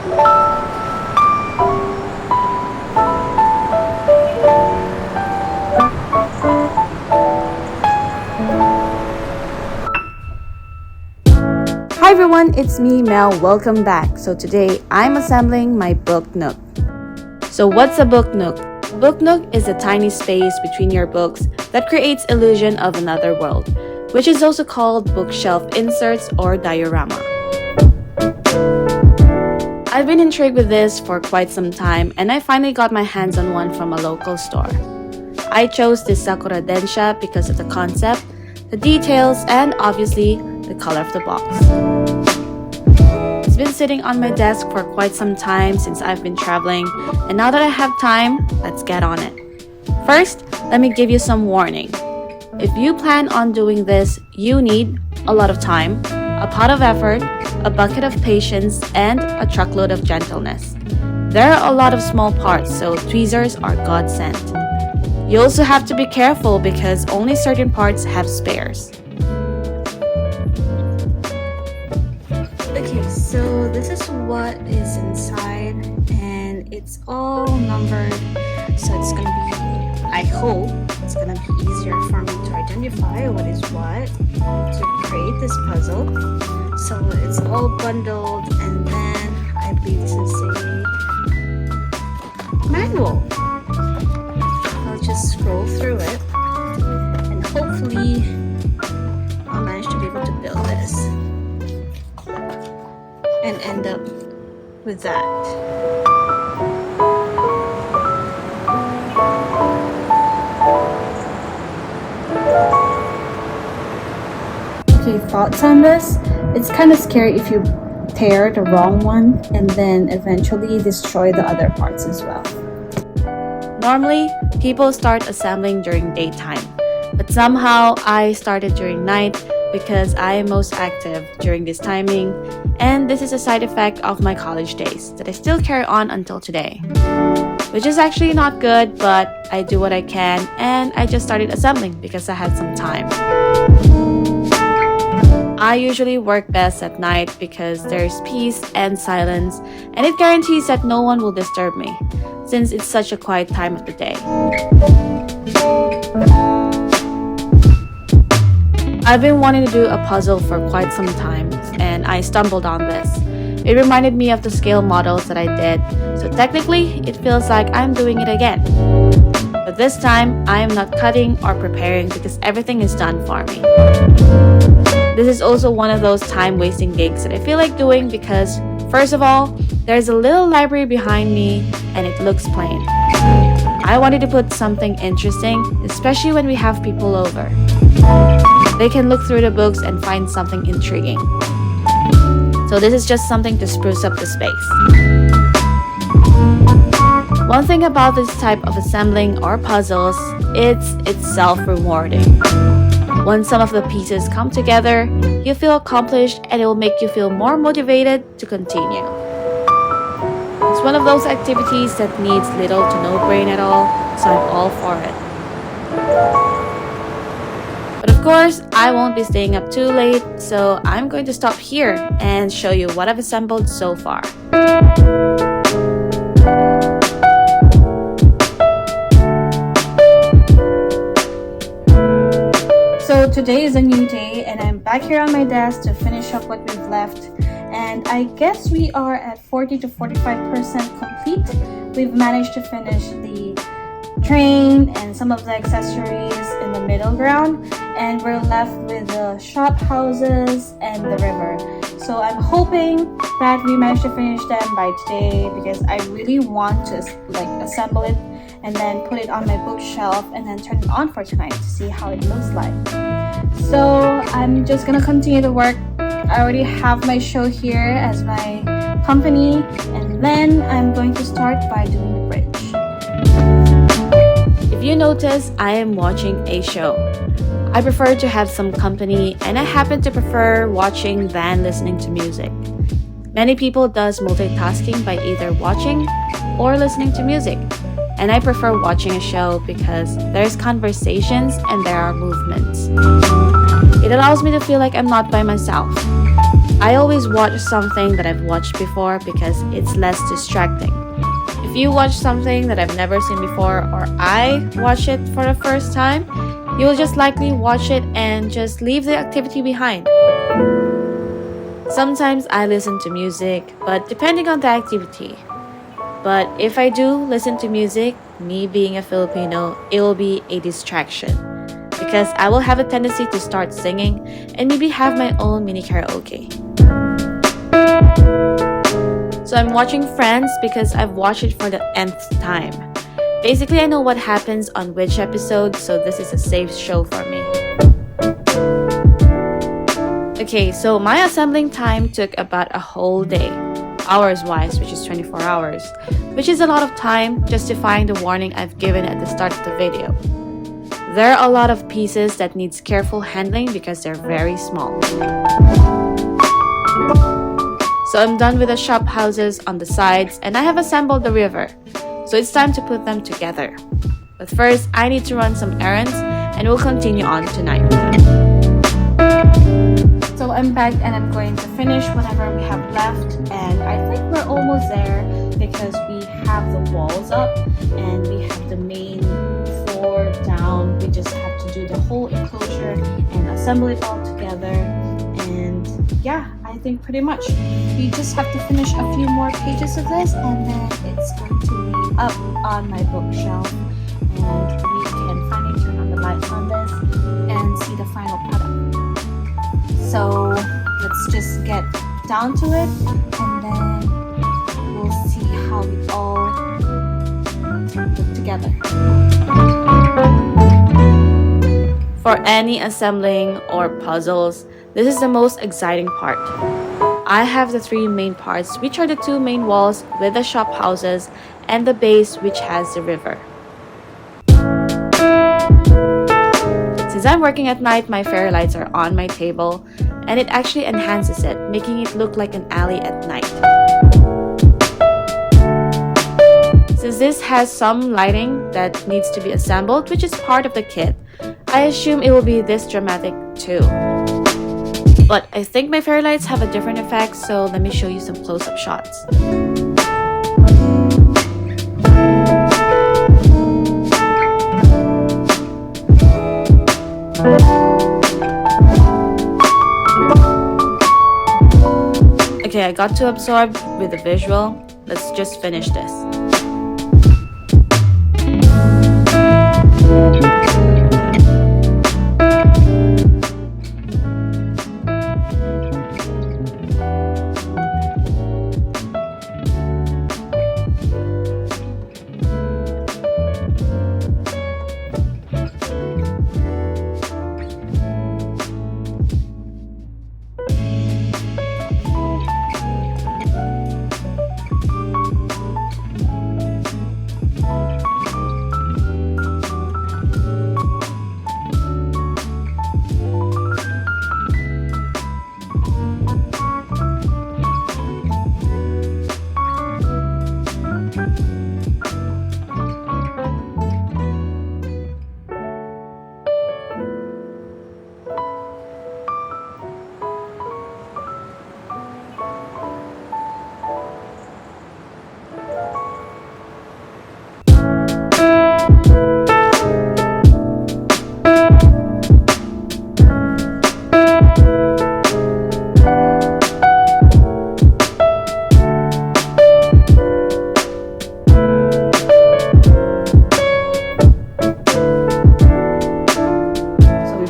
Hi everyone, it's me Mel. Welcome back. So today I'm assembling my Booknook. So what's a Booknook? Booknook is a tiny space between your books that creates illusion of another world, which is also called bookshelf inserts or diorama. I've been intrigued with this for quite some time and I finally got my hands on one from a local store. I chose this Sakura Densya because of the concept, the details, and obviously the color of the box. It's been sitting on my desk for quite some time since I've been traveling, and now that I have time, let's get on it. First, let me give you some warning. If you plan on doing this, you need a lot of time, a pot of effort, a bucket of patience, and a truckload of gentleness. There are a lot of small parts, so tweezers are godsend. You also have to be careful because only certain parts have spares. Okay, so this is what is inside and it's all numbered, so it's gonna be, I hope it's gonna be easier for me to identify what is what to create this puzzle. So it's all bundled and then I believe this is a manual. I'll just scroll through it and hopefully I'll manage to be able to build this and end up with that. Okay, thoughts on this? It's kind of scary if you tear the wrong one and then eventually destroy the other parts as well. Normally, people start assembling during daytime, but somehow I started during night because I am most active during this timing, and this is a side effect of my college days that I still carry on until today. Which is actually not good, but I do what I can, and I just started assembling because I had some time. I usually work best at night because there's peace and silence, and it guarantees that no one will disturb me, since it's such a quiet time of the day. I've been wanting to do a puzzle for quite some time, and I stumbled on this. It reminded me of the scale models that I did, so technically, it feels like I'm doing it again. But this time, I am not cutting or preparing because everything is done for me. This is also one of those time-wasting gigs that I feel like doing because, first of all, there's a little library behind me and it looks plain. I wanted to put something interesting, especially when we have people over. They can look through the books and find something intriguing. So this is just something to spruce up the space. One thing about this type of assembling or puzzles, it's self-rewarding. Once some of the pieces come together, you feel accomplished and it will make you feel more motivated to continue. It's one of those activities that needs little to no brain at all, so I'm all for it. But of course, I won't be staying up too late, so I'm going to stop here and show you what I've assembled so far. So today is a new day and I'm back here on my desk to finish up what we've left, and I guess we are at 40 to 45% complete. We've managed to finish the train and some of the accessories in the middle ground, and we're left with the shop houses and the river. So I'm hoping that we manage to finish them by today because I really want to assemble it and then put it on my bookshelf and then turn it on for tonight to see how it looks like. So I'm just gonna continue to work. I already have my show here as my company, and then I'm going to start by doing the bridge. If you notice, I am watching a show. I prefer to have some company, and I happen to prefer watching than listening to music. Many people does multitasking by either watching or listening to music, and I prefer watching a show because there's conversations and there are movements. It allows me to feel like I'm not by myself. I always watch something that I've watched before because it's less distracting. If you watch something that I've never seen before or I watch it for the first time, you will just likely watch it and just leave the activity behind. Sometimes I listen to music, but depending on the activity. But if I do listen to music, me being a Filipino, it will be a distraction because I will have a tendency to start singing and maybe have my own mini karaoke. So I'm watching Friends because I've watched it for the nth time. Basically, I know what happens on which episode, so this is a safe show for me. Okay, so my assembling time took about a whole day, hours-wise, which is 24 hours, which is a lot of time justifying the warning I've given at the start of the video. There are a lot of pieces that needs careful handling because they're very small. So I'm done with the shop houses on the sides and I have assembled the river. So it's time to put them together. But first, I need to run some errands and we'll continue on tonight. So I'm back and I'm going to finish whatever we have left, and I think we're almost there because we have the walls up and we have the main floor down. We just have to do the whole enclosure and assemble it all together, and yeah, I think pretty much we just have to finish a few more pages of this and then it's going to be up on my bookshelf and we can finally turn on the lights on this and see the final product. So let's just get down to it and then we'll see how we all put together. For any assembling or puzzles, this is the most exciting part. I have the three main parts, which are the two main walls with the shop houses and the base which has the river. Since I'm working at night, my fairy lights are on my table and it actually enhances it, making it look like an alley at night. Since this has some lighting that needs to be assembled, which is part of the kit, I assume it will be this dramatic too. But I think my fairy lights have a different effect, so let me show you some close-up shots. Okay, I got too absorbed with the visual. Let's just finish this.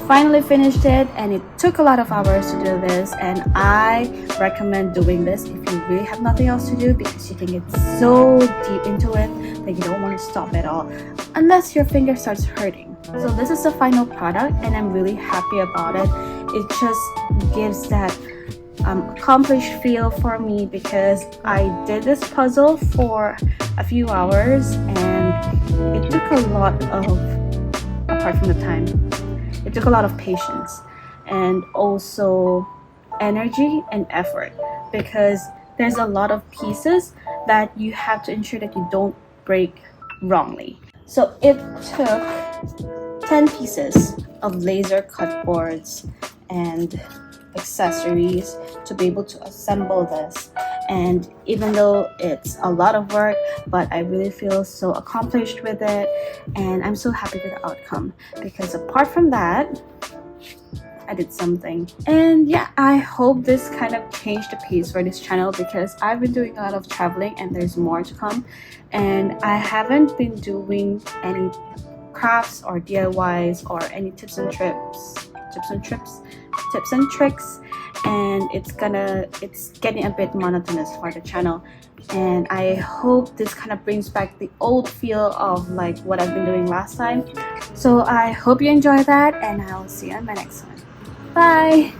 Finally finished it, and it took a lot of hours to do this, and I recommend doing this if you really have nothing else to do because you can get so deep into it that you don't want to stop at all unless your finger starts hurting. So this is the final product and I'm really happy about it. It just gives that accomplished feel for me because I did this puzzle for a few hours and it took a lot of, apart from the time, it took a lot of patience and also energy and effort because there's a lot of pieces that you have to ensure that you don't break wrongly. So it took 10 pieces of laser cut boards and accessories to be able to assemble this. And even though it's a lot of work, but I really feel so accomplished with it, and I'm so happy with the outcome, because apart from that, I did something. And yeah, I hope this kind of changed the pace for this channel, because I've been doing a lot of traveling and there's more to come, and I haven't been doing any crafts or DIYs or any tips and tricks, and it's getting a bit monotonous for the channel. And I hope this kind of brings back the old feel of like what I've been doing last time. So I hope you enjoy that, and I'll see you on my next one. Bye!